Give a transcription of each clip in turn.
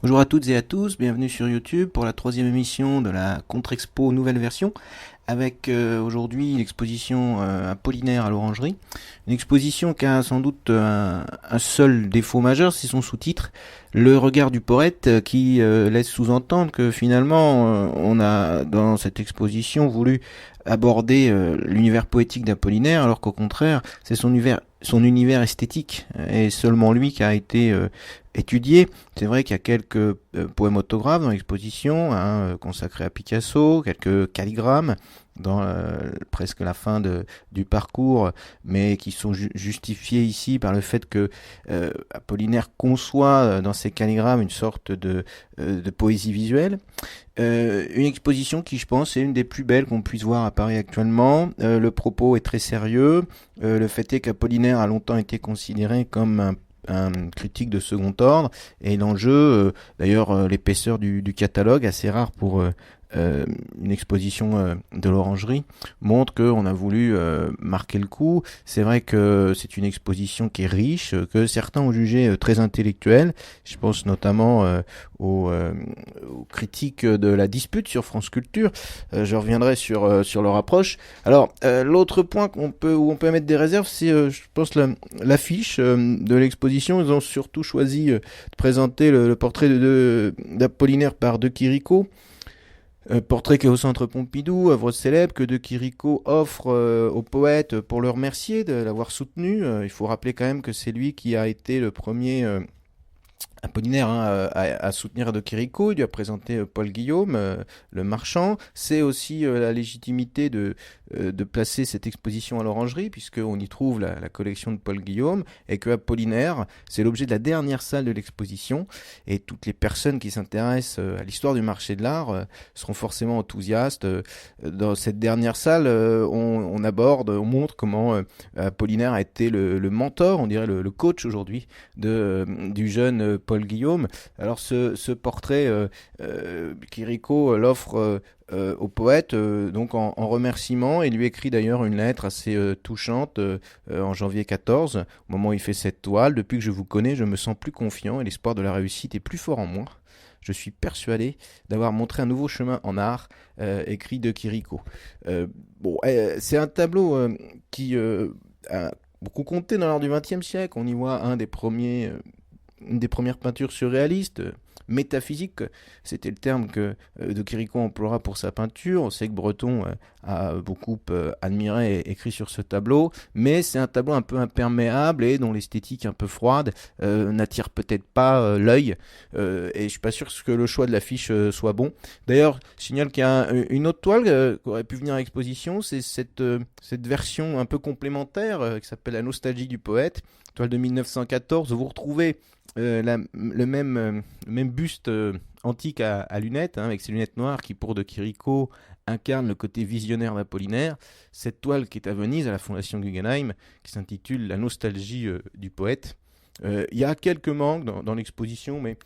Bonjour à toutes et à tous, bienvenue sur YouTube pour la troisième émission de la Contre-Expo nouvelle version avec aujourd'hui l'exposition Apollinaire à l'Orangerie. Une exposition qui a sans doute un seul défaut majeur, c'est son sous-titre, Le regard du poète, qui laisse sous-entendre que finalement on a dans cette exposition voulu aborder l'univers poétique d'Apollinaire alors qu'au contraire c'est son univers esthétique et seulement lui qui a été étudié. C'est vrai qu'il y a quelques poèmes autographes dans l'exposition, consacrés à Picasso, quelques calligrammes dans presque la fin du parcours, mais qui sont justifiés ici par le fait que Apollinaire conçoit dans ses calligrammes une sorte de poésie visuelle. Une exposition qui, je pense, est une des plus belles qu'on puisse voir à Paris actuellement. Le propos est très sérieux. Le fait est qu'Apollinaire a longtemps été considéré comme un critique de second ordre, et l'enjeu, d'ailleurs l'épaisseur du catalogue, assez rare pour une exposition de l'Orangerie, montre qu'on a voulu marquer le coup. C'est vrai que c'est une exposition qui est riche, que certains ont jugé très intellectuelle. Je pense notamment aux critiques de la dispute sur France Culture. Je reviendrai sur leur approche. Alors, l'autre point où on peut mettre des réserves, c'est, je pense, l'affiche de l'exposition. Ils ont surtout choisi de présenter le portrait d'Apollinaire par De Chirico. Portrait qui est au centre Pompidou, œuvre célèbre que De Chirico offre au poète pour le remercier de l'avoir soutenu. Il faut rappeler quand même que c'est lui qui a été le premier Apollinaire à soutenir De Chirico. Il lui a présenté Paul Guillaume, le marchand. C'est aussi la légitimité de placer cette exposition à l'Orangerie, puisqu'on y trouve la collection de Paul Guillaume, et que Apollinaire, c'est l'objet de la dernière salle de l'exposition, et toutes les personnes qui s'intéressent à l'histoire du marché de l'art seront forcément enthousiastes. Dans cette dernière salle, on montre comment Apollinaire a été le mentor, on dirait le coach aujourd'hui, du jeune Paul Guillaume. Alors ce portrait, Chirico l'offre au poète donc en remerciement, et lui écrit d'ailleurs une lettre assez touchante en janvier 14, au moment où il fait cette toile. Depuis que je vous connais, je me sens plus confiant et l'espoir de la réussite est plus fort en moi. Je suis persuadé d'avoir montré un nouveau chemin en art, écrit De Chirico. C'est un tableau qui a beaucoup compté dans l'art du XXe siècle. On y voit une des premières peintures surréalistes, métaphysiques, c'était le terme que De Chirico emploiera pour sa peinture. On sait que Breton a beaucoup admiré et écrit sur ce tableau, mais c'est un tableau un peu imperméable et dont l'esthétique un peu froide n'attire peut-être pas l'œil, et je suis pas sûr que le choix de l'affiche soit bon. D'ailleurs, je signale qu'il y a une autre toile qui aurait pu venir à l'exposition, c'est cette version un peu complémentaire qui s'appelle La nostalgie du poète, toile de 1914. Vous retrouvez le même buste antique à lunettes, avec ses lunettes noires, qui pour De Chirico incarne le côté visionnaire d'Apollinaire. Cette toile qui est à Venise, à la Fondation Guggenheim, qui s'intitule La nostalgie du poète. Il y a quelques manques dans l'exposition, mais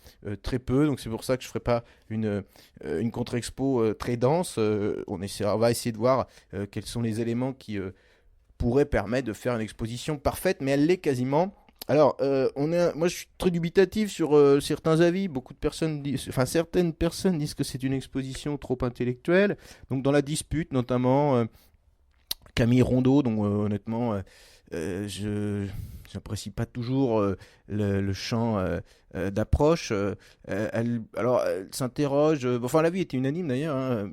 très peu, donc c'est pour ça que je ne ferai pas une contre-expo très dense. On va essayer de voir quels sont les éléments qui pourraient permettre de faire une exposition parfaite, mais elle l'est quasiment. Alors, moi je suis très dubitatif sur certains avis. Certaines personnes disent que c'est une exposition trop intellectuelle. Donc, dans la dispute, notamment Camille Rondeau, dont honnêtement, je n'apprécie pas toujours le champ d'approche. Elle s'interroge, enfin l'avis était unanime d'ailleurs,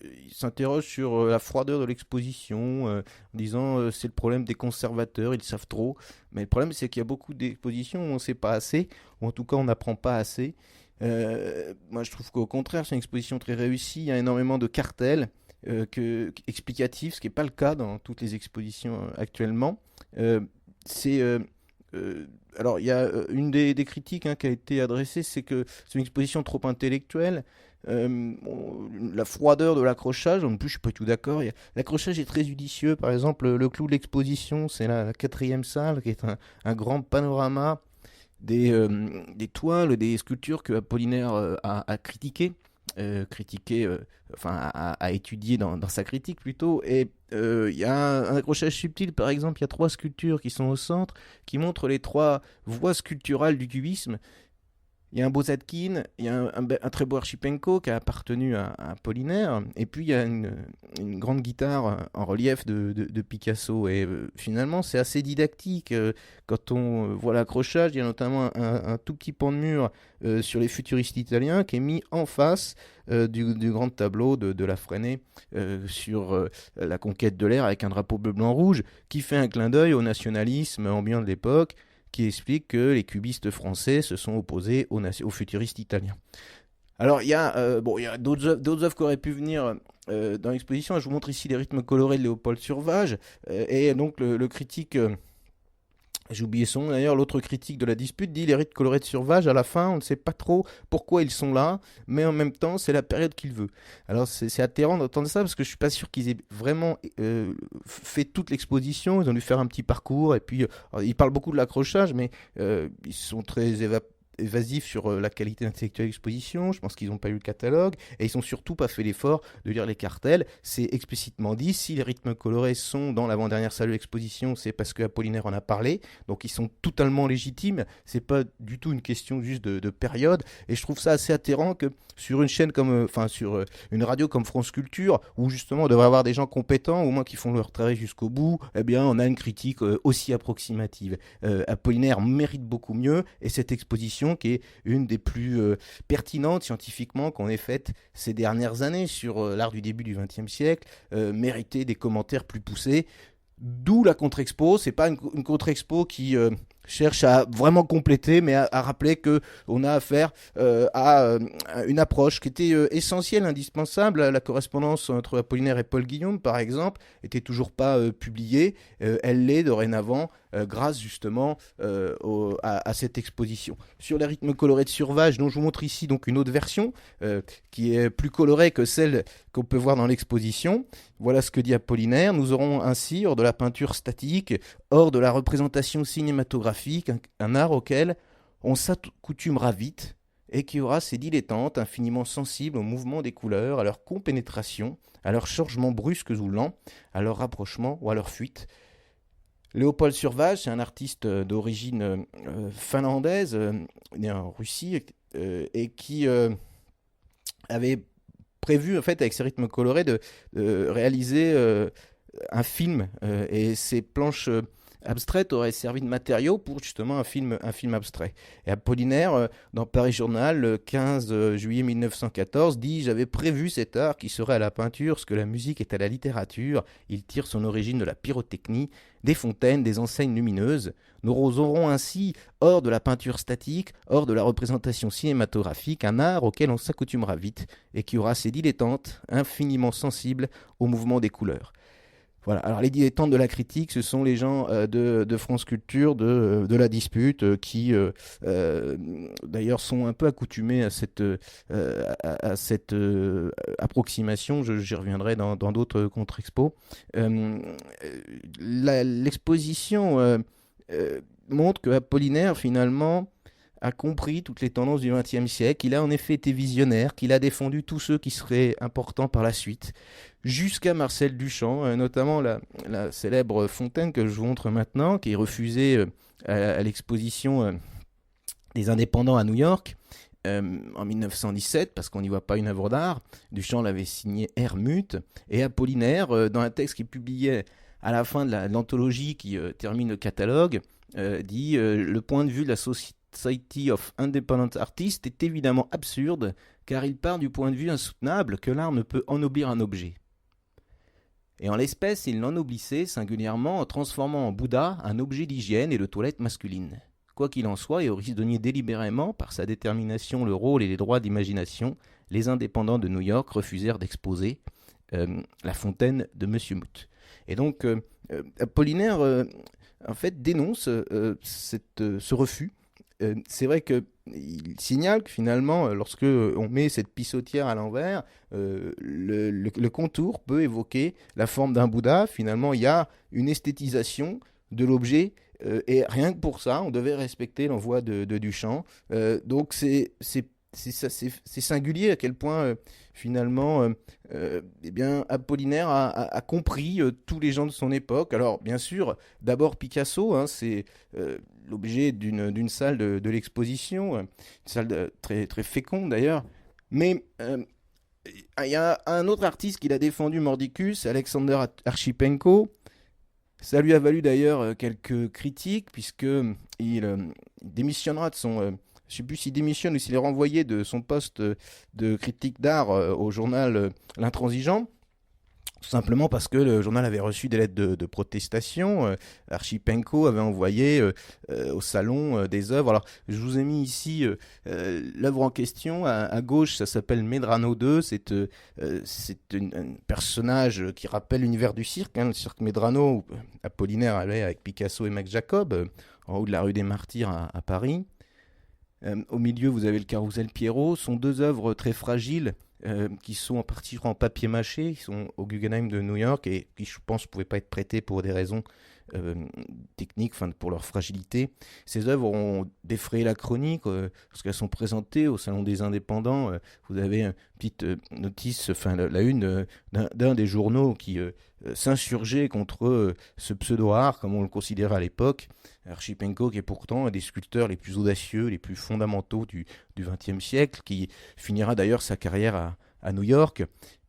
il s'interroge sur la froideur de l'exposition, en disant c'est le problème des conservateurs, ils savent trop. Mais le problème c'est qu'il y a beaucoup d'expositions où on ne sait pas assez, ou en tout cas on n'apprend pas assez. Moi je trouve qu'au contraire c'est une exposition très réussie, il y a énormément de cartels explicatifs, ce qui n'est pas le cas dans toutes les expositions actuellement. C'est Alors, il y a une des critiques qui a été adressée, c'est que c'est une exposition trop intellectuelle. La froideur de l'accrochage, en plus, je suis pas tout d'accord. L'accrochage est très judicieux. Par exemple, le clou de l'exposition, c'est la quatrième salle, qui est un grand panorama des toiles, des sculptures que Apollinaire a critiquées. A étudié dans sa critique plutôt. Et il y a un accrochage subtil, par exemple, il y a trois sculptures qui sont au centre, qui montrent les trois voies sculpturales du cubisme. Il y a un beau Zadkine, il y a un très beau Archipenko qui a appartenu à Apollinaire, et puis il y a une grande guitare en relief de Picasso. Et finalement, c'est assez didactique. Quand on voit l'accrochage, il y a notamment un tout petit pan de mur sur les futuristes italiens qui est mis en face du grand tableau de La Freinet sur la conquête de l'air avec un drapeau bleu-blanc-rouge qui fait un clin d'œil au nationalisme ambiant de l'époque, qui explique que les cubistes français se sont opposés aux futuristes italiens. Alors il y a, il y a d'autres œuvres qui auraient pu venir dans l'exposition. Je vous montre ici les rythmes colorés de Léopold Survage, et donc le critique... j'ai oublié son nom d'ailleurs, l'autre critique de la dispute dit les rythmes colorés de Survage, à la fin on ne sait pas trop pourquoi ils sont là, mais en même temps c'est la période qu'il veut. Alors c'est atterrant d'entendre ça parce que je suis pas sûr qu'ils aient vraiment fait toute l'exposition, ils ont dû faire un petit parcours, et puis ils parlent beaucoup de l'accrochage, mais ils sont très évasifs sur la qualité intellectuelle de l'exposition. Je pense qu'ils n'ont pas lu le catalogue, et ils n'ont surtout pas fait l'effort de lire les cartels. C'est explicitement dit, si les rythmes colorés sont dans l'avant-dernière salle de l'exposition, c'est parce que Apollinaire en a parlé, donc ils sont totalement légitimes. C'est pas du tout une question juste de période, et je trouve ça assez atterrant que sur une chaîne comme, sur une radio comme France Culture, où justement on devrait avoir des gens compétents, au moins qui font leur travail jusqu'au bout, eh bien on a une critique aussi approximative. Apollinaire mérite beaucoup mieux, et cette exposition qui est une des plus pertinentes scientifiquement qu'on ait faites ces dernières années sur l'art du début du XXe siècle, méritait des commentaires plus poussés. D'où la contre-expo. C'est pas une contre-expo qui cherche à vraiment compléter, mais à rappeler que on a affaire à une approche qui était essentielle, indispensable. La correspondance entre Apollinaire et Paul Guillaume, par exemple, était toujours pas publiée. Elle l'est dorénavant grâce justement à cette exposition. Sur les rythmes colorés de Survage, dont je vous montre ici donc une autre version qui est plus colorée que celle qu'on peut voir dans l'exposition. Voilà ce que dit Apollinaire. Nous aurons ainsi, hors de la peinture statique, hors de la représentation cinématographique, un art auquel on s'accoutumera vite et qui aura ses dilettantes infiniment sensibles au mouvement des couleurs, à leur compénétration, à leurs changements brusques ou lents, à leur rapprochement ou à leur fuite. Léopold Survage, c'est un artiste d'origine finlandaise, né en Russie, et qui avait prévu, en fait, avec ses rythmes colorés, de réaliser un film, et ses planches abstraites auraient servi de matériau pour justement un film abstrait. Et Apollinaire, dans Paris Journal, le 15 juillet 1914, dit « J'avais prévu cet art qui serait à la peinture ce que la musique est à la littérature. Il tire son origine de la pyrotechnie, des fontaines, des enseignes lumineuses. Nous aurons ainsi, hors de la peinture statique, hors de la représentation cinématographique, un art auquel on s'accoutumera vite et qui aura ses dilettantes infiniment sensibles au mouvement des couleurs. » Voilà. Alors les dilettantes de la critique, ce sont les gens de France Culture, de la dispute, qui d'ailleurs sont un peu accoutumés à cette approximation. J'y reviendrai dans d'autres contre-expos. L'exposition montre que Apollinaire, finalement, a compris toutes les tendances du XXe siècle. Il a en effet été visionnaire, qu'il a défendu tous ceux qui seraient importants par la suite, jusqu'à Marcel Duchamp, notamment la célèbre fontaine que je vous montre maintenant, qui est refusée à l'exposition des indépendants à New York en 1917, parce qu'on n'y voit pas une œuvre d'art. Duchamp l'avait signé Hermut, et Apollinaire, dans un texte qu'il publiait à la fin de l'anthologie qui termine le catalogue, dit le point de vue de la Society of Independent Artists est évidemment absurde, car il part du point de vue insoutenable que l'art ne peut ennoblir un objet. Et en l'espèce, il l'ennoblissait singulièrement en transformant en Bouddha un objet d'hygiène et de toilette masculine. Quoi qu'il en soit, et au risque de nier délibérément par sa détermination le rôle et les droits d'imagination, les indépendants de New York refusèrent d'exposer la fontaine de M. Moot. Et donc, Apollinaire, en fait, dénonce ce refus. C'est vrai qu'il signale que finalement, lorsque on met cette pissotière à l'envers, le contour peut évoquer la forme d'un Bouddha. Finalement, il y a une esthétisation de l'objet, et rien que pour ça, on devait respecter l'envoi de Duchamp. Donc c'est c'est singulier à quel point finalement eh bien Apollinaire a compris tous les gens de son époque. Alors bien sûr, d'abord Picasso, hein, c'est l'objet d'une salle de l'exposition, une salle très très féconde d'ailleurs. Mais il y a un autre artiste qu'il a défendu mordicus, Alexander Archipenko. Ça lui a valu d'ailleurs quelques critiques puisque il démissionnera de son je ne sais plus s'il démissionne ou s'il est renvoyé de son poste de critique d'art au journal L'Intransigeant. Tout simplement parce que le journal avait reçu des lettres de protestation. Archipenko avait envoyé au salon des œuvres. Alors, je vous ai mis ici l'œuvre en question. À gauche, ça s'appelle Medrano 2. C'est un personnage qui rappelle l'univers du cirque. Hein, le cirque Medrano, où Apollinaire allait avec Picasso et Max Jacob, en haut de la rue des Martyrs à Paris. Au milieu, vous avez le Carrousel Pierrot. Ce sont deux œuvres très fragiles qui sont en partie en papier mâché, qui sont au Guggenheim de New York et qui, je pense, ne pouvaient pas être prêtées pour des raisons techniques, enfin pour leur fragilité. Ces œuvres ont défrayé la chronique parce qu'elles sont présentées au Salon des Indépendants. Vous avez une petite notice, enfin la une d'un des journaux qui s'insurgeait contre ce pseudo-art, comme on le considérait à l'époque. Archipenko, qui est pourtant un des sculpteurs les plus audacieux, les plus fondamentaux du XXe siècle, qui finira d'ailleurs sa carrière à New York.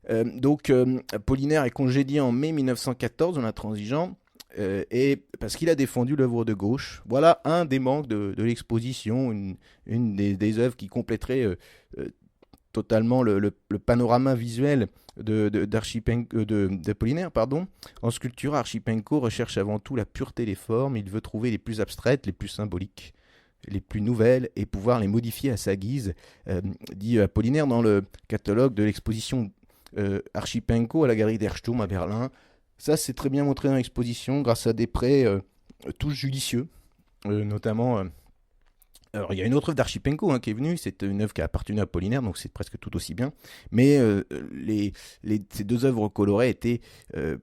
Donc Apollinaire est congédié en mai 1914 dans l'Intransigeant, et parce qu'il a défendu l'œuvre de gauche. Voilà un des manques de l'exposition, une des œuvres qui compléterait totalement le panorama visuel d'Apollinaire. En sculpture, Archipenko recherche avant tout la pureté des formes. Il veut trouver les plus abstraites, les plus symboliques, les plus nouvelles et pouvoir les modifier à sa guise, dit Apollinaire dans le catalogue de l'exposition Archipenko à la galerie d'Ersturm à Berlin. Ça, c'est très bien montré dans l'exposition grâce à des prêts tous judicieux, notamment. Alors, il y a une autre œuvre d'Archipenko qui est venue, c'est une œuvre qui a appartenu à Apollinaire, donc c'est presque tout aussi bien. Mais ces deux œuvres colorées étaient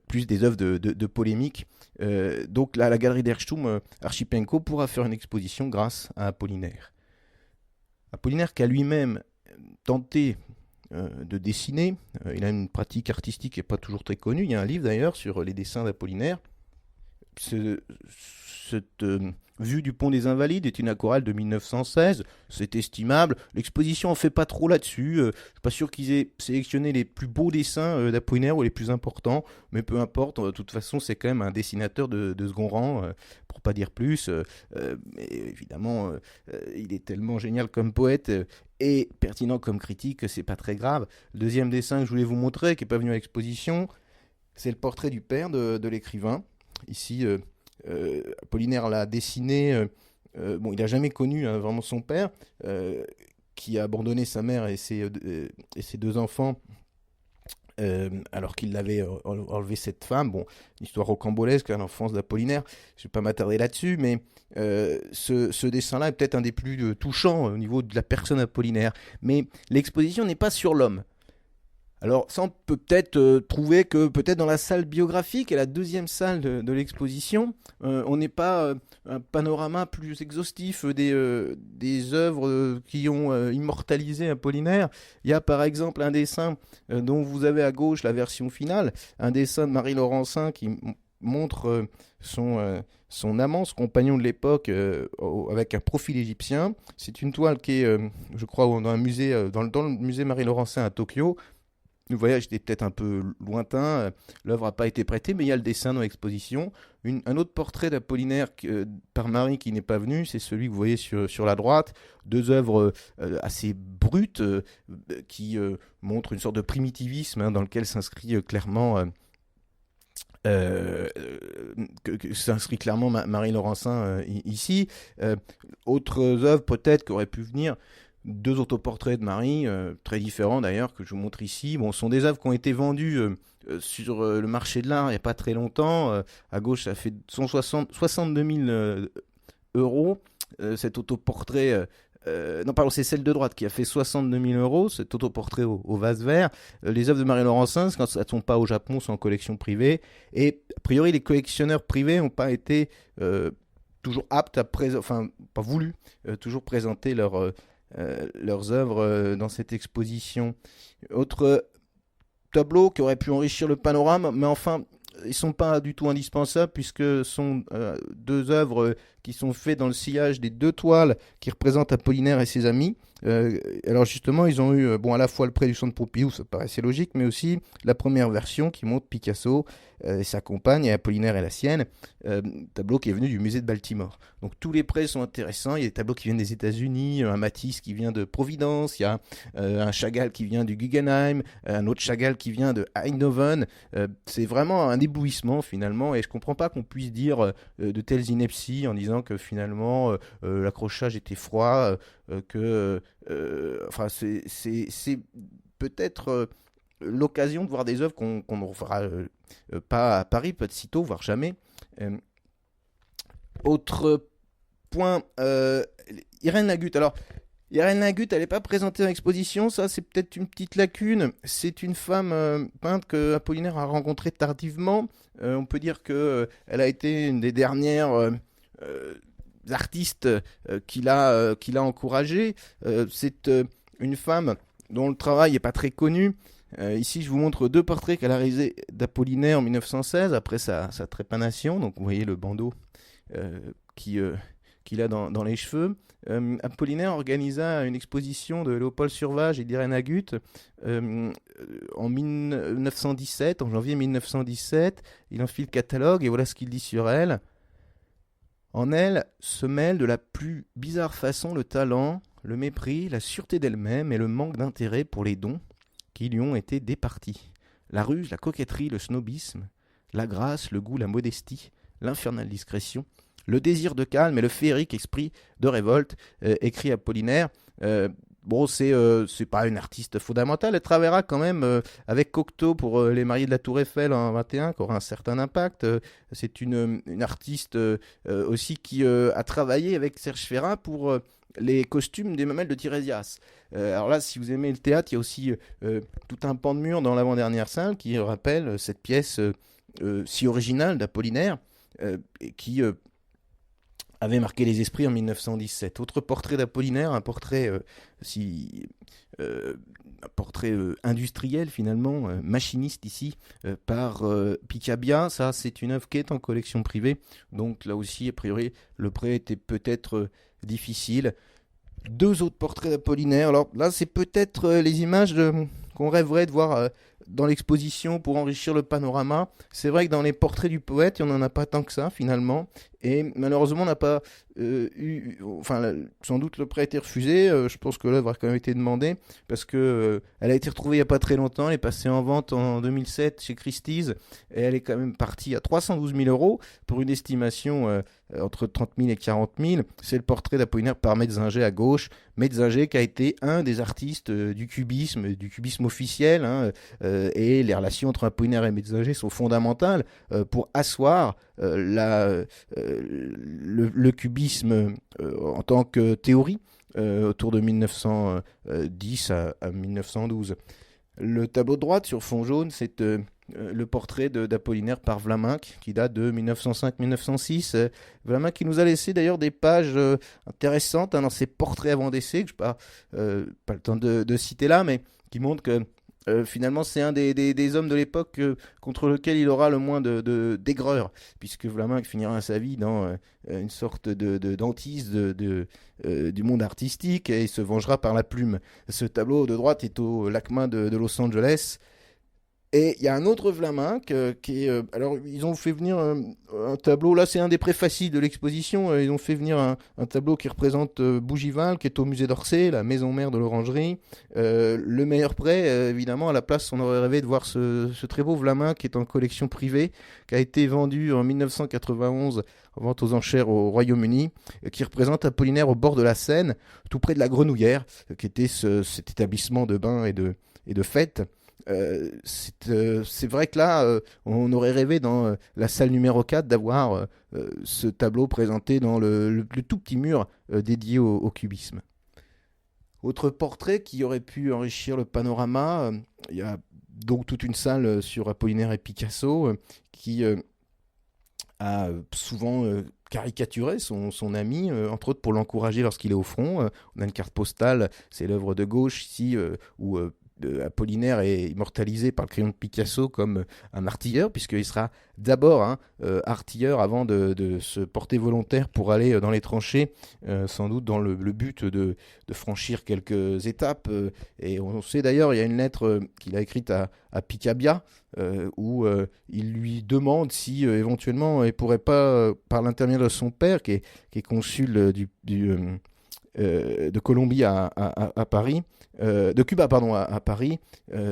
plus des œuvres de polémique. Donc là, la galerie d'Ersturm, Archipenko pourra faire une exposition grâce à Apollinaire. Apollinaire qui a lui-même tenté de dessiner. Il a une pratique artistique qui n'est pas toujours très connue. Il y a un livre d'ailleurs sur les dessins d'Apollinaire. Cette vue du pont des Invalides est une aquarelle de 1916. C'est estimable. L'exposition en fait pas trop là-dessus. Je suis pas sûr qu'ils aient sélectionné les plus beaux dessins d'Apollinaire ou les plus importants, mais peu importe. De toute façon, c'est quand même un dessinateur de second rang, pour pas dire plus. Évidemment, il est tellement génial comme poète et pertinent comme critique que c'est pas très grave. Le deuxième dessin que je voulais vous montrer, qui n'est pas venu à l'exposition, c'est le portrait du père de l'écrivain. Ici, Apollinaire l'a dessiné. Bon, il n'a jamais connu vraiment son père, qui a abandonné sa mère et ses deux enfants, alors qu'il l'avait enlevé cette femme. Bon, une histoire rocambolesque à l'enfance d'Apollinaire. Je ne vais pas m'attarder là-dessus, mais ce dessin-là est peut-être un des plus touchants au niveau de la personne Apollinaire. Mais l'exposition n'est pas sur l'homme. Alors ça, on peut peut-être trouver que peut-être dans la salle biographique et la deuxième salle de l'exposition, on n'est pas un panorama plus exhaustif des œuvres qui ont immortalisé Apollinaire. Il y a par exemple un dessin dont vous avez à gauche la version finale, un dessin de Marie Laurencin qui montre son amant, son compagnon de l'époque, avec un profil égyptien. C'est une toile qui est, je crois, dans un musée, dans le musée Marie Laurencin à Tokyo. Le voyage était peut-être un peu lointain, l'œuvre n'a pas été prêtée, mais il y a le dessin dans l'exposition. Un autre portrait d'Apollinaire par Marie qui n'est pas venu, c'est celui que vous voyez sur la droite. Deux œuvres assez brutes qui montrent une sorte de primitivisme dans lequel s'inscrit clairement Marie Laurencin ici. Autres œuvres peut-être qui auraient pu venir. Deux autoportraits de Marie, très différents d'ailleurs, que je vous montre ici. Bon, ce sont des œuvres qui ont été vendues sur le marché de l'art il n'y a pas très longtemps. À gauche, ça fait 62 000 euros. Cet autoportrait, non, pardon, c'est celle de droite qui a fait 62 000 euros, cet autoportrait au vase vert. Les œuvres de Marie Laurencin, quand elles ne sont pas au Japon, sont en collection privée. Et a priori, les collectionneurs privés n'ont pas été toujours aptes à présenter, enfin, pas voulu toujours présenter leurs œuvres dans cette exposition. Autre tableau qui aurait pu enrichir le panorama, mais enfin, ils ne sont pas du tout indispensables puisque ce sont deux œuvres qui sont faites dans le sillage des deux toiles qui représentent Apollinaire et ses amis. Alors justement, ils ont eu à la fois le prêt du Centre Pompidou, ça paraissait logique, mais aussi la première version qui montre Picasso et sa compagne, et Apollinaire et la sienne, tableau qui est venu du musée de Baltimore. Donc tous les prêts sont intéressants, il y a des tableaux qui viennent des États-Unis, un Matisse qui vient de Providence, il y a un Chagall qui vient du Guggenheim, un autre Chagall qui vient de Eindhoven. C'est vraiment un éblouissement finalement, et je comprends pas qu'on puisse dire de telles inepties en disant que finalement l'accrochage était froid, enfin c'est peut-être l'occasion de voir des œuvres qu'on ne refera pas à Paris, peut-être sitôt, voire jamais. Autre point, Irène Lagut. Alors, Irène Lagut, elle n'est pas présentée en exposition, ça c'est peut-être une petite lacune. C'est une femme peintre que Apollinaire a rencontrée tardivement. On peut dire qu'elle a été une des dernières artistes qu'il a encouragée. C'est une femme dont le travail n'est pas très connu. Ici, je vous montre deux portraits qu'elle a réalisés d'Apollinaire en 1916, après sa trépanation. Donc, vous voyez le bandeau qu'il a dans les cheveux. Apollinaire organisa une exposition de Léopold Survage et d'Irène Lagut en 1917, en janvier 1917. Il en fit le catalogue et voilà ce qu'il dit sur elle. En elle se mêlent de la plus bizarre façon le talent, le mépris, la sûreté d'elle-même et le manque d'intérêt pour les dons qui lui ont été départis. La ruse, la coquetterie, le snobisme, la grâce, le goût, la modestie, l'infernale discrétion, le désir de calme et le féerique esprit de révolte, écrit Apollinaire. C'est pas une artiste fondamentale. Elle travaillera quand même avec Cocteau pour Les Mariés de la Tour Eiffel en 21, qui aura un certain impact. C'est une artiste aussi qui a travaillé avec Serge Ferrin pour les costumes des Mamelles de Tirésias. Alors là, si vous aimez le théâtre, il y a aussi tout un pan de mur dans l'avant-dernière salle qui rappelle cette pièce si originale d'Apollinaire qui avait marqué les esprits en 1917. Autre portrait d'Apollinaire, un portrait industriel finalement, machiniste ici, par Picabia. Ça, c'est une œuvre qui est en collection privée. Donc là aussi, a priori, le prêt était peut-être difficile. Deux autres portraits d'Apollinaire. Alors là, c'est peut-être les images qu'on rêverait de voir dans l'exposition pour enrichir le panorama. C'est vrai que dans les portraits du poète, il n'y en a pas tant que ça finalement. Et malheureusement, on n'a pas sans doute le prêt a été refusé. Je pense que l'œuvre a quand même été demandée parce que elle a été retrouvée il n'y a pas très longtemps. Elle est passée en vente en 2007 chez Christie's et elle est quand même partie à 312 000 euros pour une estimation entre 30 000 et 40 000. C'est le portrait d'Apollinaire par Metzinger à gauche. Metzinger qui a été un des artistes du cubisme officiel, et les relations entre Apollinaire et Metzinger sont fondamentales pour asseoir le cubisme en tant que théorie autour de 1910 à 1912. Le tableau de droite sur fond jaune, c'est le portrait d'Apollinaire par Vlaminck qui date de 1905-1906. Vlaminck qui nous a laissé d'ailleurs des pages intéressantes dans ses portraits avant décès, que je n'ai pas le temps de citer là, mais qui montrent que finalement, c'est un des hommes de l'époque contre lequel il aura le moins d'aigreur, puisque Vlaminck finira sa vie dans une sorte d'antise du monde artistique et il se vengera par la plume. Ce tableau de droite est au LACMA de Los Angeles. Et il y a un autre Vlaminck qui est... alors, ils ont fait venir un tableau... Là, c'est un des préfacis de l'exposition. Ils ont fait venir un tableau qui représente Bougival, qui est au musée d'Orsay, la maison mère de l'Orangerie. Le meilleur prêt, évidemment, à la place, on aurait rêvé de voir ce très beau Vlaminck qui est en collection privée, qui a été vendu en 1991 en vente aux enchères au Royaume-Uni, qui représente Apollinaire au bord de la Seine, tout près de la Grenouillère, qui était cet établissement de bains et de fêtes. C'est vrai que là, on aurait rêvé dans la salle numéro 4 d'avoir ce tableau présenté dans le tout petit mur dédié au cubisme. Autre portrait qui aurait pu enrichir le panorama, il y a donc toute une salle sur Apollinaire et Picasso qui a souvent caricaturé son ami, entre autres pour l'encourager lorsqu'il est au front. On a une carte postale, c'est l'œuvre de gauche ici, où Apollinaire est immortalisé par le crayon de Picasso comme un artilleur, puisqu'il sera d'abord artilleur avant de se porter volontaire pour aller dans les tranchées, sans doute dans le but de franchir quelques étapes. Et on sait d'ailleurs, il y a une lettre qu'il a écrite à Picabia, où il lui demande si éventuellement il pourrait pas, par l'intermédiaire de son père, qui est consul de Colombie à Paris, de Cuba pardon à Paris,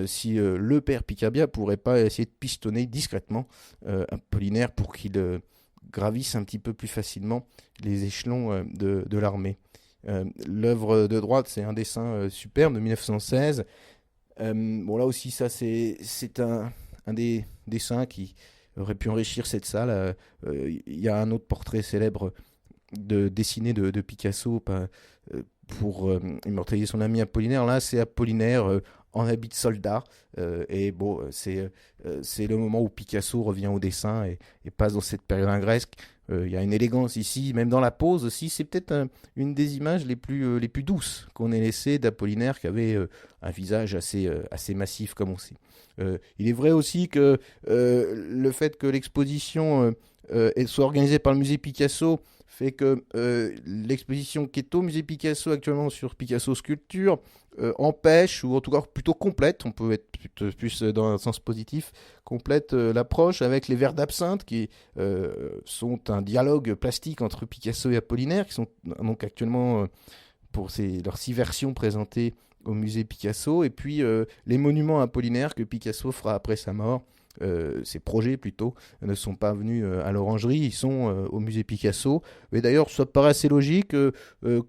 si le père Picabia pourrait pas essayer de pistonner discrètement Apollinaire pour qu'il gravisse un petit peu plus facilement les échelons de l'armée. L'œuvre de droite, c'est un dessin superbe de 1916. Bon, là aussi, ça c'est un des dessins qui aurait pu enrichir cette salle. Il y a un autre portrait célèbre dessiné de Picasso pour immortaliser son ami Apollinaire. Là, c'est Apollinaire en habit de soldat. Et bon, c'est le moment où Picasso revient au dessin et passe dans cette période ingresque. Il y a une élégance ici, même dans la pose aussi. C'est peut-être une des images les plus douces qu'on ait laissées d'Apollinaire, qui avait un visage assez massif, comme on sait. Il est vrai aussi que le fait que l'exposition soit organisée par le musée Picasso fait que l'exposition qui est au musée Picasso actuellement sur Picasso Sculpture empêche, ou en tout cas plutôt complète, on peut être plus dans un sens positif, complète l'approche avec les verres d'absinthe qui sont un dialogue plastique entre Picasso et Apollinaire, qui sont donc actuellement pour leurs 6 versions présentées au musée Picasso, et puis les monuments apollinaires que Picasso fera après sa mort. Ces projets plutôt ne sont pas venus à l'Orangerie, ils sont au musée Picasso. Et d'ailleurs, ça paraît assez logique,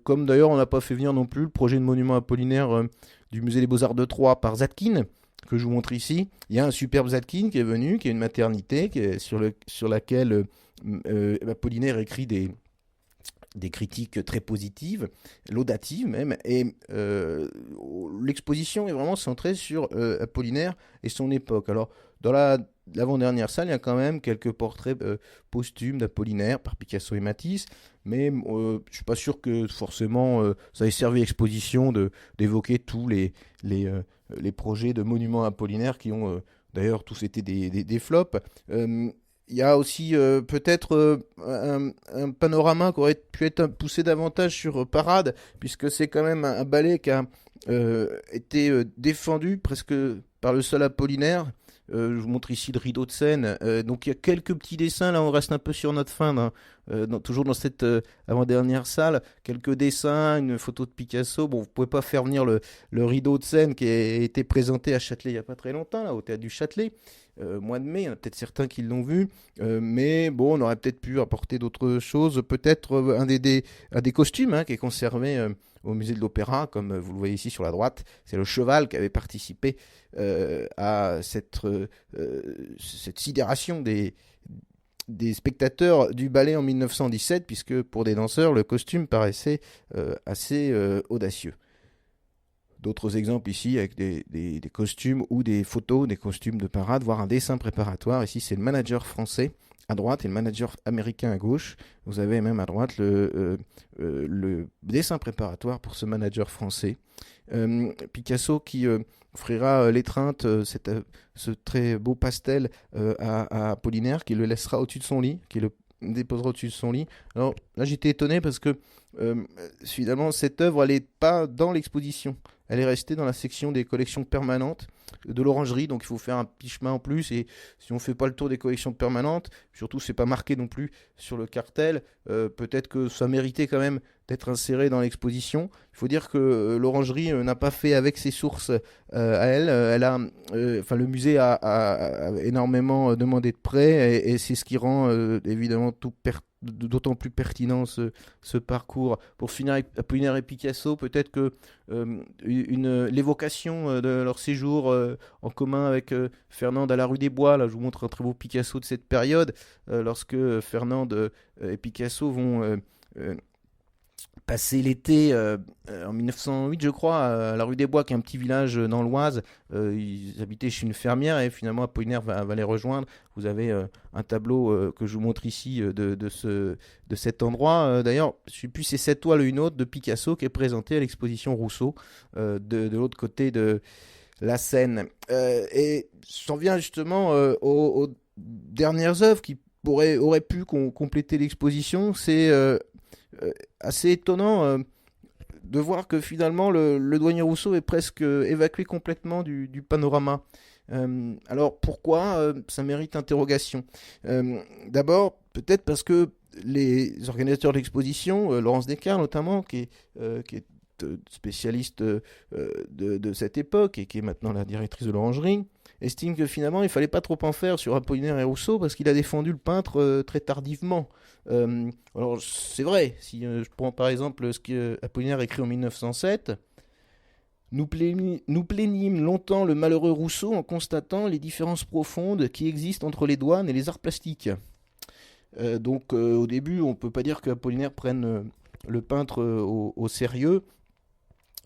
comme d'ailleurs on n'a pas fait venir non plus le projet de monument apollinaire du musée des Beaux-Arts de Troyes par Zadkine, que je vous montre ici. Il y a un superbe Zadkine qui est venu, qui est une maternité, sur laquelle Apollinaire écrit des critiques très positives, laudatives même, et l'exposition est vraiment centrée sur Apollinaire et son époque. Alors, dans l'avant-dernière salle, il y a quand même quelques portraits posthumes d'Apollinaire par Picasso et Matisse, mais je ne suis pas sûr que forcément ça ait servi l'exposition d'évoquer tous les projets de monuments apollinaires qui ont d'ailleurs tous été des flops. Il y a aussi peut-être un panorama qui aurait pu être poussé davantage sur Parade, puisque c'est quand même un ballet qui a été défendu presque par le seul Apollinaire. Je vous montre ici le rideau de scène. Donc il y a quelques petits dessins, là on reste un peu sur notre fin, toujours dans cette avant-dernière salle. Quelques dessins, une photo de Picasso. Bon, vous pouvez pas faire venir le rideau de scène qui a été présenté à Châtelet il n'y a pas très longtemps, là, au théâtre du Châtelet. Mois de mai, il y en a peut-être certains qui l'ont vu, mais bon, on aurait peut-être pu apporter d'autres choses, peut-être un des costumes qui est conservé au musée de l'Opéra, comme vous le voyez ici sur la droite, c'est le cheval qui avait participé à cette sidération des spectateurs du ballet en 1917, puisque pour des danseurs, le costume paraissait assez audacieux. D'autres exemples ici avec des costumes ou des photos, des costumes de parade, voire un dessin préparatoire. Ici, c'est le manager français à droite et le manager américain à gauche. Vous avez même à droite le dessin préparatoire pour ce manager français. Picasso qui offrira l'étreinte, ce très beau pastel à Apollinaire, qui le laissera au-dessus de son lit, qui le déposera au-dessus de son lit. Alors là, j'étais étonné parce que finalement, cette œuvre, elle n'est pas dans l'exposition. Elle est restée dans la section des collections permanentes de l'Orangerie, donc il faut faire un petit chemin en plus. Et si on ne fait pas le tour des collections permanentes, surtout c'est pas marqué non plus sur le cartel, peut-être que ça méritait quand même d'être inséré dans l'exposition. Il faut dire que l'Orangerie n'a pas fait avec ses sources à elle. Le musée a énormément demandé de prêts et c'est ce qui rend évidemment d'autant plus pertinent ce parcours. Pour finir avec Apollinaire et Picasso, peut-être que l'évocation de leur séjour en commun avec Fernande à la rue des Bois, là je vous montre un très beau Picasso de cette période, lorsque Fernande et Picasso vont passé l'été en 1908, je crois, à la rue des Bois, qui est un petit village dans l'Oise. Ils habitaient chez une fermière et finalement Apollinaire va les rejoindre. Vous avez un tableau que je vous montre ici de cet endroit. D'ailleurs, je ne sais plus si c'est cette toile ou une autre de Picasso qui est présentée à l'exposition Rousseau de l'autre côté de la Seine. Et j'en viens justement aux dernières œuvres qui auraient pu compléter l'exposition. C'est assez étonnant de voir que finalement le douanier Rousseau est presque évacué complètement du panorama. Alors pourquoi ça mérite interrogation. D'abord, peut-être parce que les organisateurs de l'exposition, Laurence Descartes notamment, qui est spécialiste de cette époque et qui est maintenant la directrice de l'Orangerie, estime que finalement il ne fallait pas trop en faire sur Apollinaire et Rousseau parce qu'il a défendu le peintre très tardivement. Alors c'est vrai, si je prends par exemple ce qu'Apollinaire écrit en 1907, nous plaignîmes longtemps le malheureux Rousseau en constatant les différences profondes qui existent entre les douanes et les arts plastiques. Donc au début on ne peut pas dire qu'Apollinaire prenne le peintre au sérieux.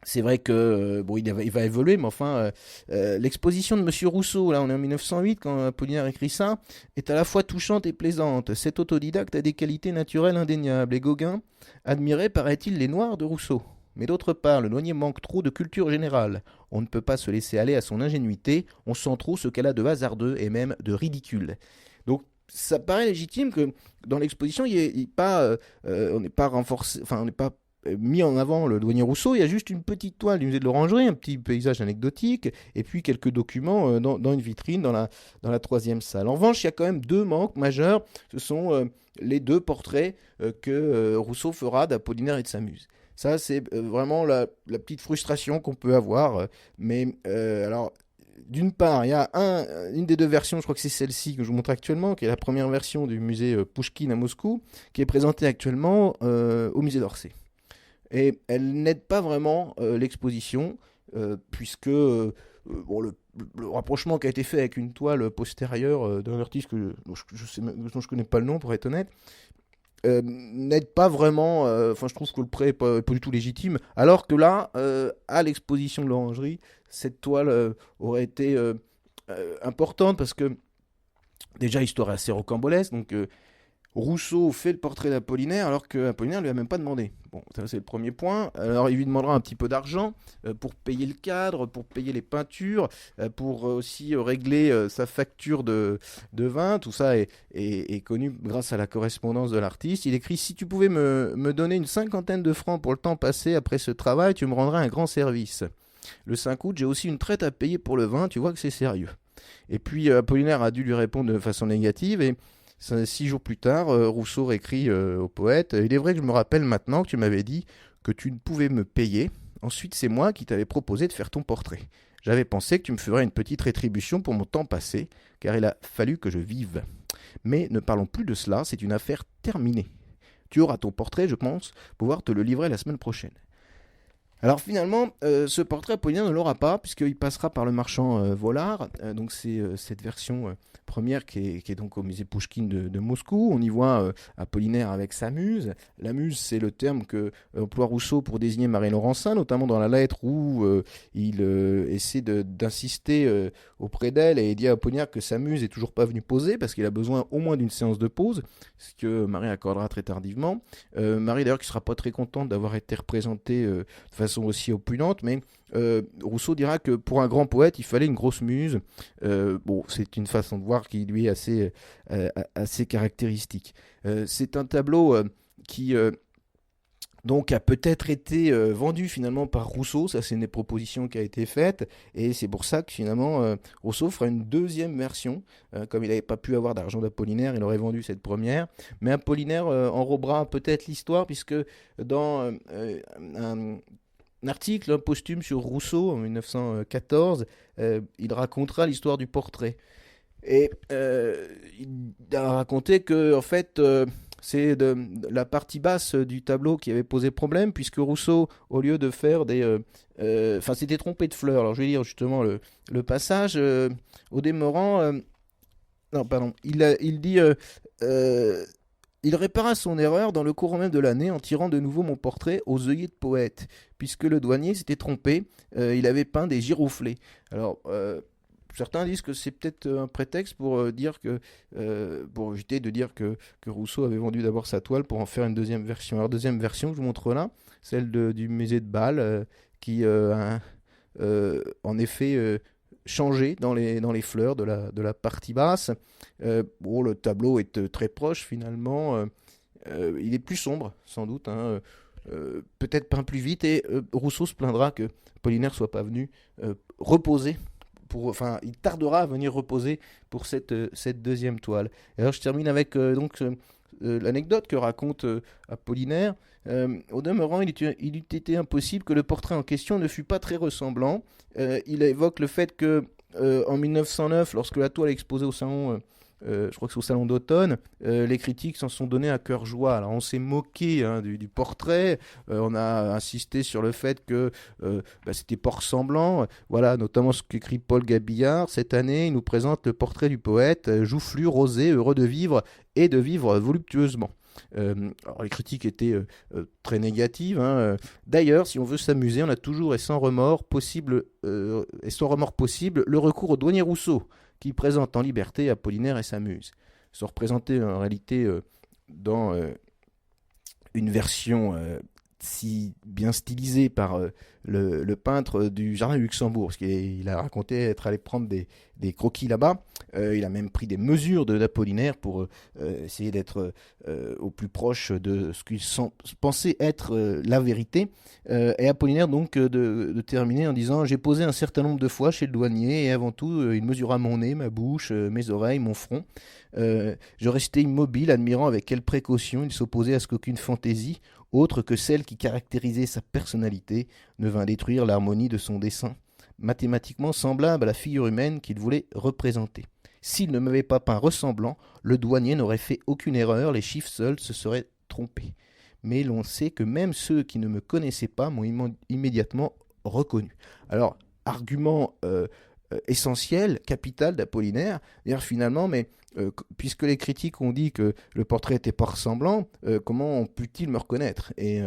C'est vrai que bon, il va évoluer, mais enfin, l'exposition de Monsieur Rousseau, là, on est en 1908 quand Apollinaire écrit ça, est à la fois touchante et plaisante. Cet autodidacte a des qualités naturelles indéniables. Et Gauguin admirait, paraît-il, les noirs de Rousseau. Mais d'autre part, le douanier manque trop de culture générale. On ne peut pas se laisser aller à son ingénuité. On sent trop ce qu'elle a de hasardeux et même de ridicule. Donc, ça paraît légitime que dans l'exposition, on n'est pas renforcé, enfin, on n'est pas mis en avant le douanier Rousseau. Il y a juste une petite toile du musée de l'Orangerie, un petit paysage anecdotique, et puis quelques documents dans une vitrine dans la troisième salle. En revanche, il y a quand même deux manques majeurs. Ce sont les deux portraits que Rousseau fera d'Apollinaire et de sa muse. Ça, c'est vraiment la petite frustration qu'on peut avoir. Mais alors, d'une part, il y a une des deux versions, je crois que c'est celle-ci que je vous montre actuellement, qui est la première version du musée Pouchkine à Moscou, qui est présentée actuellement au musée d'Orsay. Et elle n'aide pas vraiment l'exposition, puisque bon, le rapprochement qui a été fait avec une toile postérieure d'un artiste dont je ne connais pas le nom, pour être honnête, n'aide pas vraiment. Enfin, je trouve que le prêt n'est pas du tout légitime. Alors que là, à l'exposition de l'Orangerie, cette toile aurait été importante parce que déjà, l'histoire est assez rocambolesque. Donc, Rousseau fait le portrait d'Apollinaire alors qu'Apollinaire ne lui a même pas demandé. Bon, ça c'est le premier point. Alors il lui demandera un petit peu d'argent pour payer le cadre, pour payer les peintures, pour aussi régler sa facture de vin. Tout ça est connu grâce à la correspondance de l'artiste. Il écrit: si tu pouvais me donner une cinquantaine de francs pour le temps passé après ce travail, tu me rendrais un grand service. Le 5 août, j'ai aussi une traite à payer pour le vin, tu vois que c'est sérieux. Et puis Apollinaire a dû lui répondre de façon négative et 6 jours plus tard, Rousseau écrit au poète: il est vrai que je me rappelle maintenant que tu m'avais dit que tu ne pouvais me payer. Ensuite, c'est moi qui t'avais proposé de faire ton portrait. J'avais pensé que tu me ferais une petite rétribution pour mon temps passé, car il a fallu que je vive. Mais ne parlons plus de cela, c'est une affaire terminée. Tu auras ton portrait, je pense, pouvoir te le livrer la semaine prochaine. Alors finalement, ce portrait Apollinaire ne l'aura pas, puisqu'il passera par le marchand Vollard. Donc c'est cette version première qui est donc au musée Pouchkine de Moscou. On y voit Apollinaire avec sa muse. La muse, c'est le terme que emploie Rousseau pour désigner Marie Laurencin, notamment dans la lettre où il essaie d'insister auprès d'elle et dit à Apollinaire que sa muse est toujours pas venue poser, parce qu'il a besoin au moins d'une séance de pause, ce que Marie accordera très tardivement. Marie d'ailleurs qui sera pas très contente d'avoir été représentée de façon aussi opulente, mais Rousseau dira que pour un grand poète, il fallait une grosse muse. Bon, c'est une façon de voir qui lui est assez caractéristique. C'est un tableau qui donc a peut-être été vendu finalement par Rousseau. Ça, c'est une des propositions qui a été faite, et c'est pour ça que finalement Rousseau fera une deuxième version. Comme il n'avait pas pu avoir d'argent d'Apollinaire, il aurait vendu cette première, mais Apollinaire enrobera peut-être l'histoire, puisque dans un article posthume sur Rousseau en 1914, il racontera l'histoire du portrait. Et il a raconté que en fait c'est de la partie basse du tableau qui avait posé problème, puisque Rousseau, au lieu de faire enfin, s'était trompé de fleurs. Alors je vais lire justement le passage. Au demeurant, non, pardon, il dit Il répara son erreur dans le courant même de l'année en tirant de nouveau mon portrait aux œillets de poète, puisque le douanier s'était trompé, il avait peint des giroflées. Alors, certains disent que c'est peut-être un prétexte pour dire que, pour éviter de dire que Rousseau avait vendu d'abord sa toile pour en faire une deuxième version. Alors, deuxième version que je vous montre là, celle du musée de Bâle, qui a en effet changé dans les fleurs de la partie basse. Bon, le tableau est très proche finalement. Il est plus sombre, sans doute, hein, peut-être peint plus vite, et Rousseau se plaindra que Apollinaire soit pas venu reposer. Enfin, il tardera à venir reposer pour cette deuxième toile. Et alors, je termine avec l'anecdote que raconte Apollinaire. Au demeurant, il eût été impossible que le portrait en question ne fût pas très ressemblant. Il évoque le fait que en 1909, lorsque la toile est exposée au salon, je crois que c'est au salon d'automne, les critiques s'en sont donnés à cœur joie. Alors on s'est moqué, hein, du portrait, on a insisté sur le fait que c'était pas ressemblant. Voilà, notamment ce qu'écrit Paul Gabillard. Cette année, il nous présente le portrait du poète, joufflu, rosé, heureux de vivre et de vivre voluptueusement. Alors les critiques étaient très négatives, hein. D'ailleurs, si on veut s'amuser, on a toujours et sans remords possible, le recours au douanier Rousseau, qui présente en liberté Apollinaire et sa muse. Ils sont représentés en réalité dans une version si bien stylisée par le peintre du Jardin du Luxembourg, parce qu'il a raconté être allé prendre des croquis là-bas. Il a même pris des mesures d'Apollinaire pour essayer d'être au plus proche de ce qu'il pensait être la vérité. Et Apollinaire donc de terminer en disant: j'ai posé un certain nombre de fois chez le douanier, et avant tout il mesura mon nez, ma bouche, mes oreilles, mon front. Je restais immobile, admirant avec quelle précaution il s'opposait à ce qu'aucune fantaisie, autre que celle qui caractérisait sa personnalité, ne vint détruire l'harmonie de son dessin, mathématiquement semblable à la figure humaine qu'il voulait représenter. S'il ne m'avait pas peint ressemblant, le douanier n'aurait fait aucune erreur, les chiffres seuls se seraient trompés. Mais l'on sait que même ceux qui ne me connaissaient pas m'ont immédiatement reconnu. Alors, argument essentiel, capital d'Apollinaire, d'ailleurs finalement, mais puisque les critiques ont dit que le portrait n'était pas ressemblant, comment put-il me reconnaître ? Et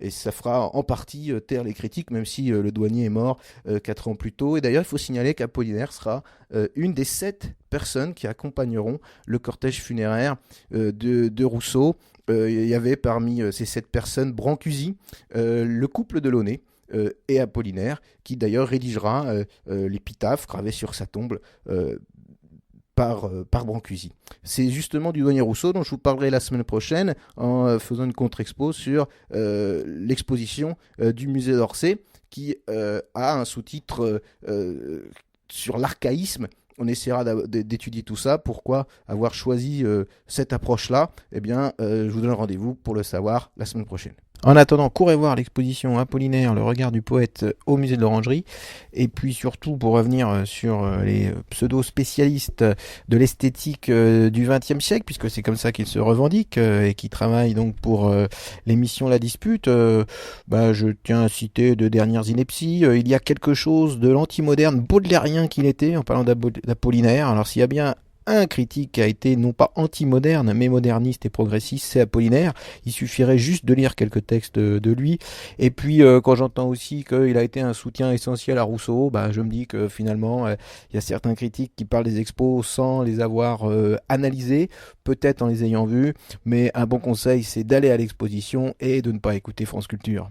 ça fera en partie taire les critiques, même si le douanier est mort 4 ans plus tôt. Et d'ailleurs, il faut signaler qu'Apollinaire sera une des 7 personnes qui accompagneront le cortège funéraire de Rousseau. Il y avait parmi ces 7 personnes Brancusi, le couple de Launay, et Apollinaire, qui d'ailleurs rédigera l'épitaphe gravée sur sa tombe par Brancusi. C'est justement du douanier Rousseau dont je vous parlerai la semaine prochaine en faisant une contre-expo sur l'exposition du musée d'Orsay, qui a un sous-titre sur l'archaïsme. On essaiera d'étudier tout ça. Pourquoi avoir choisi cette approche-là ? Eh bien, je vous donne rendez-vous pour le savoir la semaine prochaine. En attendant, courez voir l'exposition Apollinaire, le regard du poète au musée de l'Orangerie. Et puis surtout, pour revenir sur les pseudo-spécialistes de l'esthétique du XXe siècle, puisque c'est comme ça qu'ils se revendiquent et qui travaillent donc pour l'émission La Dispute, je tiens à citer 2 dernières inepties. Il y a quelque chose de l'antimoderne baudelairien qu'il était, en parlant d'Apollinaire. Alors s'il y a bien un critique qui a été non pas anti-moderne mais moderniste et progressiste, c'est Apollinaire. Il suffirait juste de lire quelques textes de lui. Et puis quand j'entends aussi qu'il a été un soutien essentiel à Rousseau, je me dis que finalement il y a certains critiques qui parlent des expos sans les avoir analysés, peut-être en les ayant vus, mais un bon conseil c'est d'aller à l'exposition et de ne pas écouter France Culture.